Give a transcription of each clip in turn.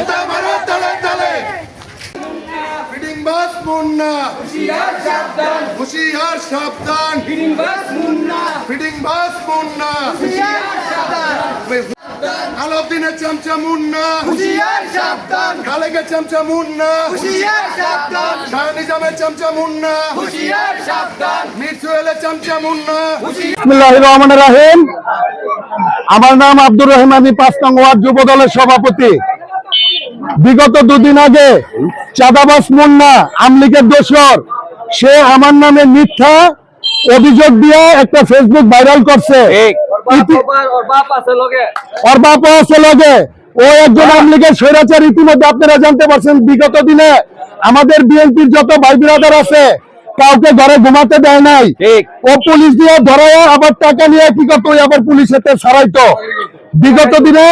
জুতা মারো তালে তালে ফিডিং বাস মুন্না হুশিয়ার সাবধান হুশিয়ার সাবধান ফিডিং বাস মুন্না ফিডিং বাস মুন্না হুশিয়ার সাবধান আলাউদ্দিনের চামচা মুন্না হুশিয়ার সাবধান খালেকের চামচা মুন্না হুশিয়ার সাবধান শাহ নিজামের চামচা মুন্না হুশিয়ার সাবধান মীর সোহেলের চামচা মুন্না বিসমিল্লাহির রহমানির রহিম। আমার নাম আব্দুর রহিম, আমি ৫ নং ওয়ার্ড যুব দলের সভাপতি। বিগত দুদিন আগে চাঁদাবাজ মুন্না আমলিগের দোসর সে আমার নামে মিথ্যা অভিযোগ দিয়ে একটা ফেসবুক ভাইরাল করছে। ওর বাপ আছে লগে, ও একজন আমলিগের স্বৈরাচার। ইতিমধ্যে আপনারা জানতে পারছেন বিগত দিনে আমাদের বিএনপির যত ভাই বিরাদার আছে কাউকে ঘরে ঘুমাতে দেয় নাই। ও পুলিশ দিয়ে ধরায় আবার টাকা নিয়ে কি করতো, আবার পুলিশের ছাড়াইতো। বিগত দিনে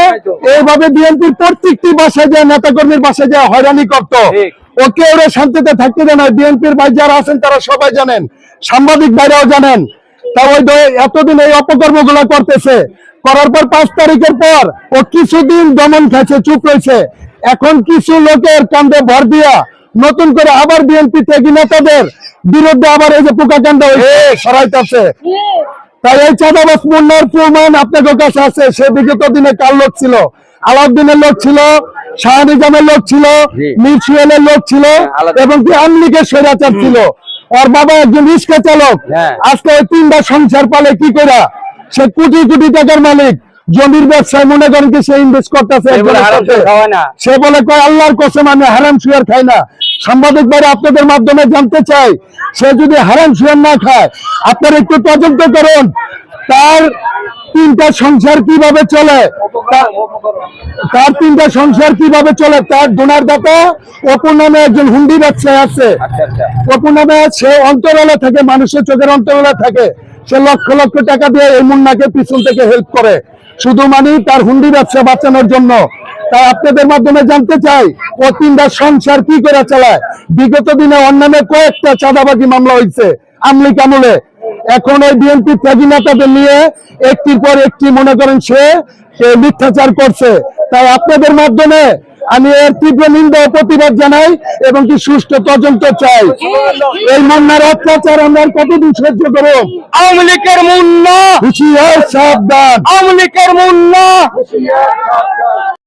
এইভাবে বিএনপির প্রত্যেকটি বাসায় যায়, নেতাকর্মীর বাসায় যায় হয়রানি করতো। ওকে ওরা শান্তিতে থাকতে দেয় না। বিএনপির ভাই যারা আছেন তারা সবাই জানেন, সাংবাদিক ভাইরাও জানেন। তা ওই এতদিন এই অপকর্ম গুলা করতেছে, করার পর 5 তারিখের পর ও কিছুদিন দমন খাইছে, চুপ রয়েছে। এখন কিছু লোকের কান্দে ভর দিয়া নতুন করে আবার বিএনপি থেকে নেতাদের বিরুদ্ধে আবার এই যে পোকাকাণ্ড সরাইতেছে। তাই এই চাঁদাবাজ মুন্নার প্রমাণ আপনাদের কাছে আছে। সে বিগত দিনে কার লোক ছিল? আলাউদ্দিনের লোক ছিল, শাহ নিজামের লোক ছিল, মীর সোহেলের লোক ছিল, এবং কি আমলিগের স্বৈরাচার ছিল। ওর বাবা একজন রিক্সা চালক। আজকে ওই 3টা সংসার পালে কি করে? সে কোটি কোটি টাকার মালিক। জমির ব্যবসায় মনে করেন কি সে ইনভেস্ট করতেছে। সে বলে কয় আল্লাহর কসম আমি হারাম শুয়ার খাই না। সাংবাদিক ভাইরা আপনাদের মাধ্যমে জানতে চাই, সে যদি হারাম শুয়ার না খায় আপনারা একটু তদন্ত করুন তার 3টা সংসার কিভাবে চলে, তার 3টা সংসার কিভাবে চলে। তার ডোনার দাতা অপর নামে একজন হুন্ডি ব্যবসায়ী আছে। অপর নামে সে অন্তরালে থাকে, মানুষের চোখের অন্তরালে থাকে। সে লক্ষ লক্ষ টাকা দিয়ে এই মুন্নাকে পিছন থেকে হেল্প করে, শুধু তার হুন্ডি ব্যবসা বাঁচানোর জন্য। তাই আপনাদের মাধ্যমে জানতে চাই ও 3টা সংসার কি করে চালায়। বিগত দিনে ওর নামে কয়েকটা চাঁদাবাজি মামলা হয়েছে আমলিক আমলে। এখন ওই বিএনপি ত্যাগী নেতাদের নিয়ে একটির পর একটি মনে করেন সে মিথ্যাচার করছে। তাই আপনাদের মাধ্যমে আমি এর তীব্র নিন্দা ও প্রতিবাদ জানাই এবং কি সুষ্ঠু তদন্ত চাই। এই মুন্নার অত্যাচার আমরা কতদিন সহ্য করব? আওয়ামী লীগের মুন্না হুঁশিয়ার সাবধান, আওয়ামী লীগের মুন্না হুঁশিয়ার সাবধান।